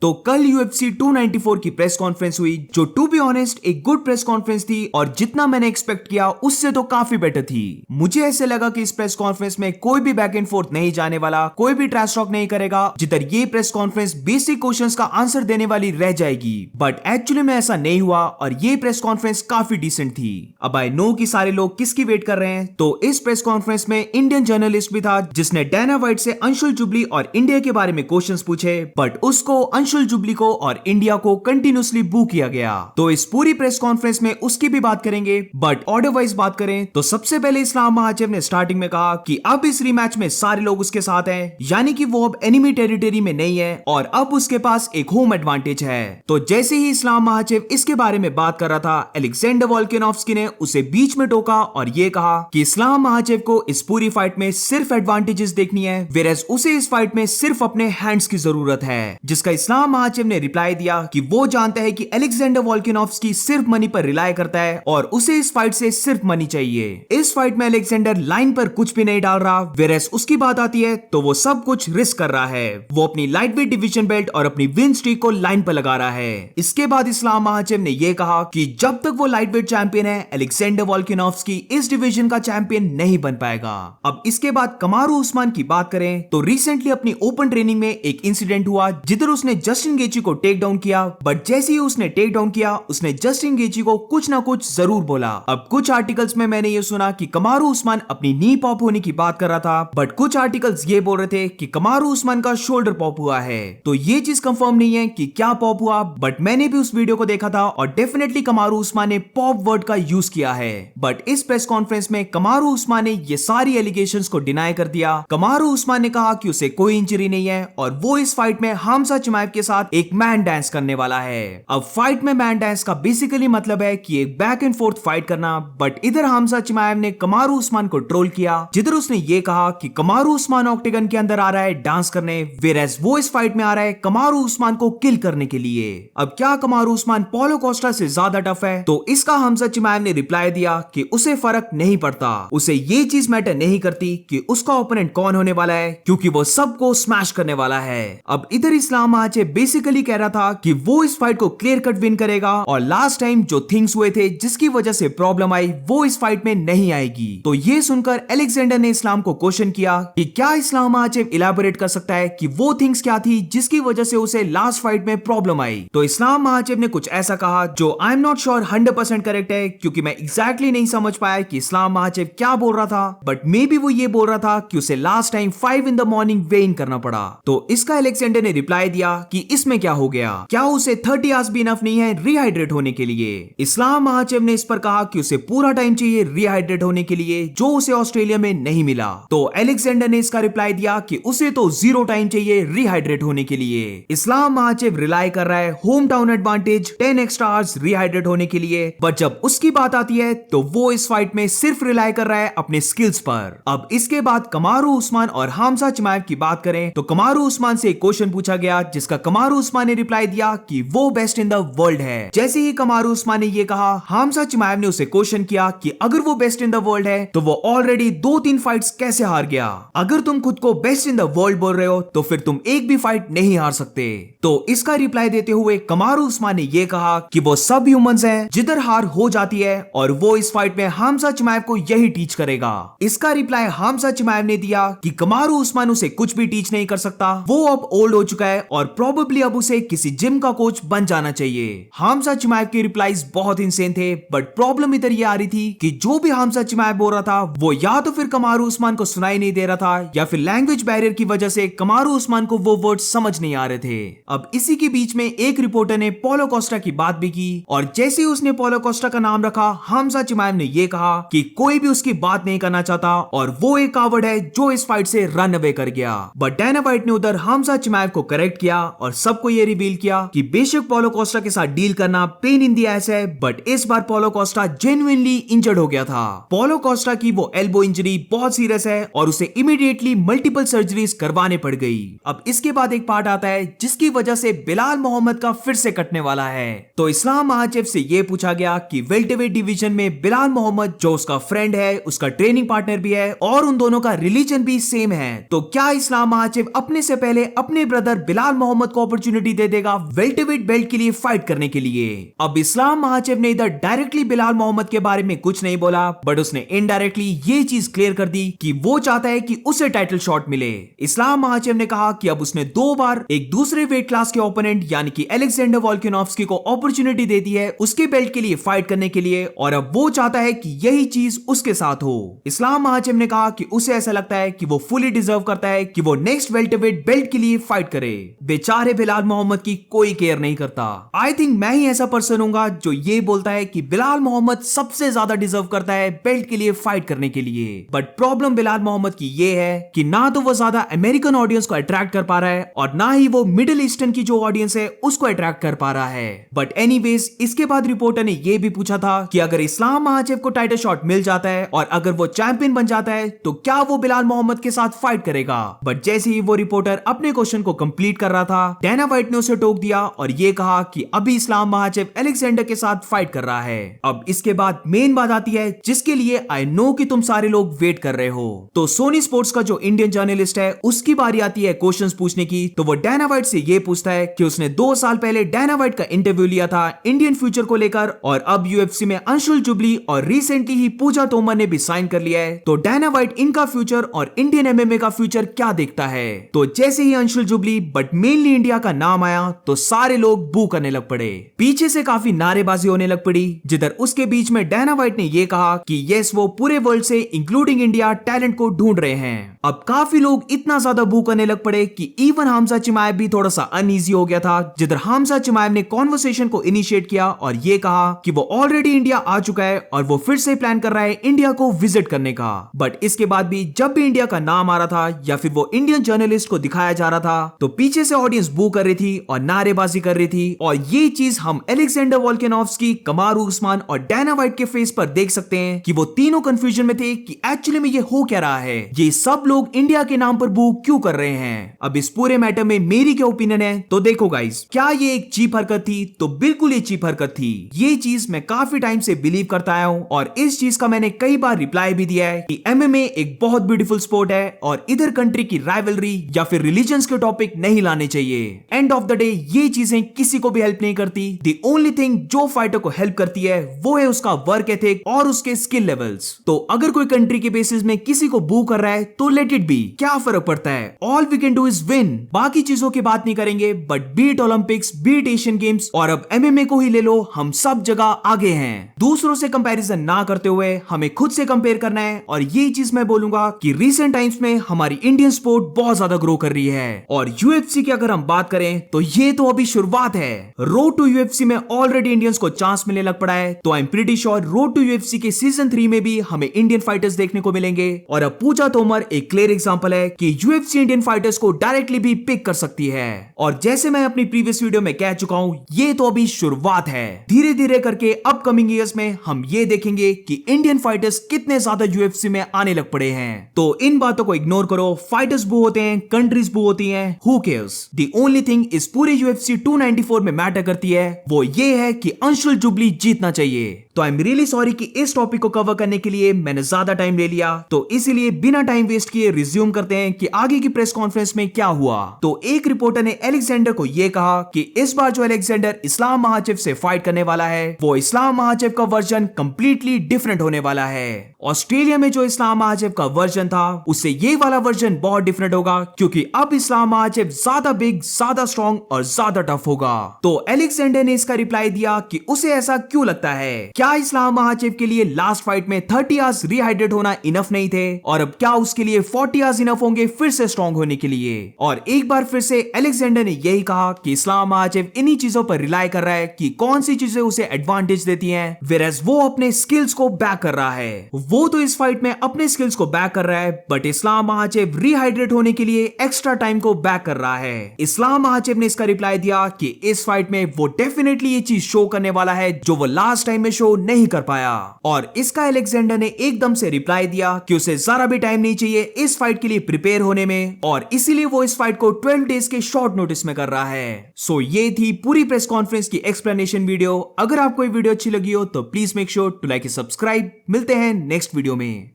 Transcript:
तो कल UFC 294 की प्रेस कॉन्फ्रेंस हुई, जो टू बी ऑनेस्ट एक गुड प्रेस कॉन्फ्रेंस थी और जितना मैंने एक्सपेक्ट किया उससे तो काफी बेटर थी। मुझे ऐसे लगा कि इस प्रेस कॉन्फ्रेंस में कोई भी बैक एंड फोर्थ नहीं जाने वाला, कोई भी ट्रैश टॉक नहीं करेगा, जिधर ये प्रेस कॉन्फ्रेंस बेसिक क्वेश्चंस का आंसर देने वाली रह जाएगी। बट एक्चुअली में ऐसा नहीं हुआ और ये प्रेस कॉन्फ्रेंस काफी डिसेंट थी। अब आई नो कि सारे लोग किसकी वेट कर रहे हैं, तो इस प्रेस कॉन्फ्रेंस में इंडियन जर्नलिस्ट भी था जिसने डैना वाइट से अंशुल जुबली और इंडिया के बारे में क्वेश्चंस पूछे, बट उसको अंशुल जुबली को और इंडिया को कंटिन्यूसली बू किया गया। तो इस पूरी प्रेस कॉन्फ्रेंस में उसकी भी बात करेंगे, बट ऑर्डर वाइज बात करें तो सबसे पहले इस्लाम महाचेव ने स्टार्टिंग में कहा कि अब इस रीमैच में सारे लोग उसके साथ हैं, यानी कि वो अब एनिमी टेरिटरी में नहीं है और अब उसके पास एक होम एडवांटेज है। तो जैसे ही इस्लाम महाचेव इसके बारे में बात कर रहा था, अलेक्जेंडर वोल्कानोव्स्की ने उसे बीच में टोका और ये कहा कि इस्लाम महाचेव को इस पूरी फाइट में सिर्फ एडवांटेजेस देखनी है, वेयरएज उसे इस फाइट में सिर्फ अपने हैंड्स की जरूरत है। जिसका इस्लाम महाचेव ने रिप्लाई दिया कि वो जानता है कि अलेक्जेंडर वोल्कानोव्स्की सिर्फ मनी पर रिलाय करता है और उसे इस फाइट से सिर्फ मनी चाहिए। इस फाइट में अलेक्जेंडर लाइन पर कुछ भी नहीं डाल रहा, वेयरएज उसकी बात आती है तो वो सब कुछ रिस्क कर रहा है। वो अपनी लाइटवेट डिवीजन बेल्ट और अपनी विन स्ट्रीक को लाइन पर लगा रहा है। इसके बाद इस्लाम महाचेव ने यह कहा कि जब तक वो लाइटवेट चैंपियन है, अलेक्जेंडर वोल्कानोव्स्की इस डिवीजन का चैंपियन नहीं बन पाएगा। अब इसके बाद कमारू उस्मान की बात करें तो रिसेंटली अपनी ओपन ट्रेनिंग में एक इंसिडेंट हुआ जिधर उसने जस्टिन गेची को टेक डाउन किया, बट जैसे ही उसने टेक डाउन किया उसने जस्टिन गेची को कुछ ना कुछ जरूर बोला। अब कुछ आर्टिकल्स में मैंने ये सुना कि कमारू उस्मान अपनी नी पॉप होने की बात कर रहा था, बट कुछ आर्टिकल्स ये बोल रहे थे कि कमारू उस्मान का शोल्डर पॉप हुआ है। तो ये चीज कंफर्म नहीं है कि क्या पॉप हुआ, बट मैंने भी उस वीडियो को देखा था और डेफिनेटली कमारू उस्मान ने पॉप वर्ड का यूज किया है। बट इस प्रेस कॉन्फ्रेंस में कमारू उस्मान ने ये सारी एलिगेशंस को डिनाई कर दिया। कमारू उस्मान ने कहा कि उसे कोई इंजरी नहीं है और वो इस फाइट में हमजा चिमाएव के साथ एक मैन डांस करने वाला है। अब फाइट में मैन डांस का बेसिकली मतलब है कि एक बैक एंड फोर्थ फाइट करना, बट इधर हमजा चिमाएव ने कमारू उस्मान को ट्रोल किया जिधर उसने ये कहा कि कमारू उस्मान ऑक्टेगन के अंदर आ रहा है डांस करने, वेयरएज वो इस फाइट में आ रहा है कमारू उस्मान को किल करने के लिए। अब क्या कमारू उस्मान पोलो कोस्टा से ज्यादा टफ है? तो इसका हमजा चिमाएव ने रिप्लाई दिया कि उसे फर्क नहीं पड़ता, उसे ये चीज मैटर नहीं करती कि उसका ओपोनेंट कौन होने वाला है, क्योंकि वो सबको स्मैश करने वाला है। अब इधर इस्लाम महाचेव बेसिकली कह रहा था कि वो इस फाइट को क्लियर कट विन करेगा और लास्ट टाइम जो थिंग्स हुए थे जिसकी वजह से प्रॉब्लम आई वो इस फाइट में नहीं आएगी। तो ये सुनकर अलेक्जेंडर ने इस्लाम को क्वेश्चन किया कि क्या इस्लाम महाचेव इलैबोरेट कर सकता है कि वो थिंग्स क्या थी जिसकी वजह से उसे लास्ट फाइट में प्रॉब्लम आई। तो इस्लाम महाचेव ने कुछ ऐसा कहा जो I am not sure 100% correct है, क्योंकि मैं एग्जैक्टली नहीं समझ पाया कि इस्लाम महाचेव क्या बोल रहा था, बट मे बी वो ये बोल रहा था कि उसे last time 5 in the morning वे इन करना पड़ा। तो इसका अलेक्जेंडर ने रिप्लाई दिया कि इसमें क्या हो गया, क्या उसे 30 आवर्स भी इनफ नहीं है रिहाइड्रेट होने के लिए? इस्लाम महाचेव ने इस पर कहा कि उसे पूरा टाइम चाहिए रिहाइड्रेट होने के लिए, जो उसे ऑस्ट्रेलिया में नहीं मिला। तो अलेक्जेंडर ने इसका रिप्लाई दिया कि उसे तो 0 टाइम चाहिए रिहाइड्रेट होने के लिए। इस्लाम महाचेव रिलाई कर रहा है home town advantage 10 extra hours rehydrate होने के लिए, बट जब उसकी बात आती है तो वो इस फाइट में सिर्फ रिलाई कर रहा है अपने स्किल्स पर। अब इसके बाद कमारू उस्मान और हमजा चिमाएव की बात करें तो कमारू उस्मान से एक क्वेश्चन पूछा गया जिसका कमारू उस्मान ने रिप्लाई दिया कि वो बेस्ट इन द वर्ल्ड है। जैसे ही कमारू उस्मान ने ये कहा, हमजा चिमाएव ने उसे क्वेश्चन किया कि अगर वो बेस्ट इन द वर्ल्ड है तो वो ऑलरेडी 2-3 फाइट्स कैसे हार गया? अगर तुम खुद को बेस्ट इन द वर्ल्ड बोल रहे हो तो फिर तुम एक भी फाइट नहीं हार सकते। तो इसका रिप्लाई देते हुए कमारू उस्मान ने ये कहा कि वो सब ह्यूमंस हैं जिधर हार हो जाती है और वो इस फाइट में हमजा चिमाएव को यही टीच करेगा। इसका रिप्लाई हमजा चिमाएव ने दिया कि कमारू उस्मान उसे कुछ भी टीच नहीं कर सकता, वो अब ओल्ड हो चुका है और प्रोबेबली अब उसे किसी जिम का कोच बन जाना चाहिए। हमजा चिमाएव के रिप्लाईज बहुत इंसेन थे, बट प्रॉब्लम इधर ये आ रही थी कि जो भी हमजा चिमाएव बोल रहा था वो या तो फिर कमारू उस्मान को सुनाई नहीं दे रहा था या फिर लैंग्वेज बैरियर की वजह से कमारू उस्मान को वो वर्ड समझ नहीं आ रहे थे। अब इसी के बीच में एक रिपोर्टर ने पोलो कोस्टा की बात भी की और जैसे ही उसने पोलो कोस्टा का नाम रखा, हमजा चिमाएव ने ये कहा कि कोई भी उसकी बात नहीं करना चाहता और वो एक कावर्ड है जो इस फाइट से रन अवे कर गया। बट डैना वाइट ने उधर हमजा चिमाएव को करेक्ट किया और सबको ये रिवील किया कि बेशक पोलो कोस्टा के साथ डील करना पेन इन द एस है, बट इस बार पोलो कोस्टा जेन्युइनली इंजर्ड हो गया था। पोलो कोस्टा की वो एल्बो इंजरी बहुत सीरियस है और उसे इमीडिएटली मल्टीपल सर्जरीज करवाने पड़ गई। अब इसके बाद एक पार्ट आता है जिसकी वजह से बिलाल मोहम्मद का फिर से कटने वाला है। तो इस्लाम महाचेव से ये पूछा गया कि वेल्टरवेट डिवीजन में बिलाल मोहम्मद जो उसका फ्रेंड है, उसका ट्रेनिंग पार्टनर भी है और उन दोनों का रिलीजन भी सेम है, तो क्या इस्लाम महाचेव अपने से पहले अपने ब्रदर बिलाल मोहम्मद मोहम्मद को अपॉर्चुनिटी दे देगा वेल्टरवेट बेल्ट के लिए फाइट करने के लिए। अब इस्लाम महाचेव ने इधर डायरेक्टली बिलाल मोहम्मद के बारे में कुछ नहीं बोला, बट उसने इनडायरेक्टली ये चीज क्लियर कर दी कि वो चाहता है कि उसे टाइटल शॉट मिले। इस्लाम महाचेव ने कहा कि अब उसने 2 बार एक दूसरे वेट क्लास के ओपोनेंट यानी कि अलेक्जेंडर वोल्कानोव्स्की को अपॉर्चुनिटी दे दी है उसके बेल्ट के लिए फाइट करने के लिए, और अब वो चाहता है कि यही चीज उसके साथ हो। इस्लाम महाचेव ने कहा कि उसे ऐसा लगता है कि वो फुली डिजर्व करता है कि वो नेक्स्ट वेल्टरवेट बेल्ट के लिए फाइट करे। बेचारे बिलाल मोहम्मद की कोई केयर नहीं करता। आई थिंक मैं ही ऐसा पर्सन हूंगा जो ये बोलता है कि बिलाल मोहम्मद सबसे ज्यादा डिजर्व करता है बेल्ट के लिए फाइट करने के लिए। बट प्रॉब्लम बिलाल मोहम्मद की ये है कि ना तो वो ज्यादा अमेरिकन ऑडियंस को अट्रैक्ट कर पा रहा है और ना ही वो मिडिल ईस्टर्न की जो ऑडियंस है उसको अट्रैक्ट कर पा रहा है। बट एनीवेज इसके बाद रिपोर्टर ने ये भी पूछा था कि अगर इस्लाम महाचेव को टाइटल शॉट मिल जाता है और अगर वो चैंपियन बन जाता है तो क्या वो बिलाल मोहम्मद के साथ फाइट करेगा। बट जैसे ही वो रिपोर्टर अपने क्वेश्चन को कंप्लीट कर रहा था, डैना व्हाइट ने उसे टोक दिया और ये कहा कि अभी इस्लाम महाचेव अलेक्जेंडर के साथ फाइट कर रहा है। अब इसके बाद मेन बात आती है जिसके लिए आई नो कि तुम सारे लोग वेट कर रहे हो। तो सोनी स्पोर्ट्स का जो इंडियन जर्नलिस्ट है उसकी बारी आती है क्वेश्चंस पूछने की। तो वो डैना व्हाइट से ये पूछता है कि उसने 2 साल पहले डैना व्हाइट का इंटरव्यू लिया था इंडियन फ्यूचर को लेकर, और अब यूएफसी में अंशुल जुबली और रिसेंटली ही पूजा तोमर ने भी साइन कर लिया है। तो डैना व्हाइट इनका फ्यूचर और इंडियन एमएमए का फ्यूचर क्या देखता है। तो जैसे ही Anshul Jubli but mainly India का नाम आया तो सारे लोग बू करने लग पड़े। पीछे से काफी नारेबाजी होने लग पड़ी, जिधर उसके बीच में डैना व्हाइट ने ये कहा कि यस वो पूरे वर्ल्ड से इंक्लूडिंग इंडिया टैलेंट को ढूंढ रहे हैं। अब काफी लोग इतना ज्यादा बू करने लग पड़े कि इवन हमजा चिमाएब भी थोड़ा सा अनईजी हो गया था, जिधर हमजा चिमाएब ने कॉन्वर्सेशन को इनिशिएट किया और ये कहा कि वो ऑलरेडी इंडिया आ चुका है और वो फिर से प्लान कर रहा है इंडिया को विजिट करने का। बट इसके बाद भी जब भी इंडिया का नाम आ रहा था या फिर वो इंडियन जर्नलिस्ट को दिखाया जा रहा था तो पीछे से ऑडियंस बू कर रही थी और नारेबाजी कर रही थी। और ये चीज हम अलेक्जेंडर वोल्कानोव्स्की, कमारू उस्मान और डैना व्हाइट के फेस पर देख सकते हैं कि वो तीनों कंफ्यूजन में थे कि एक्चुअली में ये हो क्या रहा है, ये सब लोग इंडिया के नाम पर बू क्यों कर रहे हैं। अब इस पूरे मैटर में मेरी क्या ओपिनियन है तो देखो गाइस, क्या ये एक चीप हरकत थी? तो बिल्कुल ये चीप हरकत थी। ये चीज मैं काफी टाइम से बिलीव करता आया हूं और इस चीज का मैंने कई बार रिप्लाई भी दिया है कि एमएमए एक बहुत ब्यूटीफुल स्पोर्ट है और इधर कंट्री की राइवलरी या फिर रिलीजन्स के टॉपिक नहीं लाने चाहिए। एंड ऑफ द डे ये चीजें किसी को भी हेल्प नहीं करती। द ओनली थिंग जो फाइटर को हेल्प करती है वो है उसका वर्क एथिक और उसके स्किल लेवल्स। तो अगर कोई कंट्री के बेसिस में किसी को बू कर रहा है तो लेट इट बी, क्या फर्क पड़ता है। All we can do is win. बाकी चीजों की बात नहीं करेंगे, but beat Olympics, beat Asian Games और अब एमएमए को ही ले लो, हम सब जगह आगे हैं। दूसरों से कंपैरिजन ना करते हुए हमें खुद से कंपेयर करना है। और ये चीज मैं बोलूंगा कि रिसेंट टाइम्स में हमारी इंडियन स्पोर्ट बहुत ज्यादा ग्रो कर रही है। और यूएफसी की अगर हम बात करें तो ये तो अभी शुरुआत है। रोड टू यूएफसी में ऑलरेडी इंडियंस को चांस मिलने लग पड़ा है। तो I am pretty sure road to UFC के सीजन 3 में भी हमें इंडियन फाइटर्स देखने को मिलेंगे। और अब पूजा तोमर एक क्लियर एग्जांपल है कि यूएफसी इंडियन फाइटर्स को डायरेक्टली भी पिक कर सकती है। और जैसे मैं अपनी प्रीवियस वीडियो में कह चुका हूं, ये तो अभी शुरुआत है। धीरे धीरे करके अपकमिंग ईयर्स में हम ये देखेंगे कि इंडियन फाइटर्स कितने ज्यादा यूएफसी में आने लग पड़े हैं। तो इन बातों को इग्नोर करो। फाइटर्स बू होते हैं, कंट्रीज बू होती हैं, who cares. The only thing इस पूरे यूएफसी 294 में मैटर करती है वो ये है कि अंशुल जुबली जीतना चाहिए। तो आई एम रियली सॉरी कि इस टॉपिक को कवर करने के लिए मैंने ज्यादा टाइम ले लिया। तो इसीलिए बिना टाइम वेस्ट किए रिज्यूम करते हैं कि आगे की प्रेस कॉन्फ्रेंस में क्या हुआ। तो एक रिपोर्टर ने अलेक्जेंडर को यह कहा कि इस बार जो अलेक्जेंडर इस्लाम महाचेव से फाइट करने वाला है वो इस्लाम महाचेव का वर्जन कंप्लीटली डिफरेंट होने वाला है। ऑस्ट्रेलिया में जो इस्लाम महाचेव का वर्जन था उससे ये वाला वर्जन बहुत डिफरेंट होगा, क्योंकि अब इस्लाम महाचेव ज्यादा बिग, ज्यादा स्ट्रॉन्ग और ज्यादा टफ होगा। तो अलेक्जेंडर ने इसका रिप्लाई दिया कि उसे ऐसा क्यों लगता है। क्या इस्लाम महाचेव के लिए लास्ट फाइट में 30 आवर्स रिहाइड्रेट होना इनफ नहीं थे, और अब क्या उसके लिए 40 आवर्स इनफ होंगे फिर से स्ट्रॉन्ग होने के लिए। और एक बार फिर से अलेक्जेंडर ने यही कहा कि इस्लाम महाचेव इन्हीं चीजों पर रिलाई कर रहा है कि कौन सी चीजें उसे एडवांटेज देती हैं, वेयरएज वो अपने स्किल्स को बैक कर रहा है। वो तो इस फाइट में अपने स्किल्स को बैक कर रहा है, बट इस्लाम महाचेव रिहाइड्रेट होने के लिए एक्स्ट्रा टाइम को बैक कर रहा है। इस्लाम महाचेव ने इसका रिप्लाई दिया कि इस फाइट में वो डेफिनेटली ये चीज शो करने वाला है जो वो लास्ट टाइम में शो नहीं कर पाया। और इसका अलेक्जेंडर ने एकदम से रिप्लाई दिया कि उसे जरा भी टाइम नहीं चाहिए इस फाइट के लिए प्रिपेयर होने में, और इसीलिए वो इस फाइट को 12 डेज के शॉर्ट नोटिस में कर रहा है। सो ये थी पूरी प्रेस कॉन्फ्रेंस की एक्सप्लेनेशन वीडियो। अगर आपको ये वीडियो अच्छी लगी हो तो please make sure to like and subscribe. मिलते हैं नेक्स्ट वीडियो में।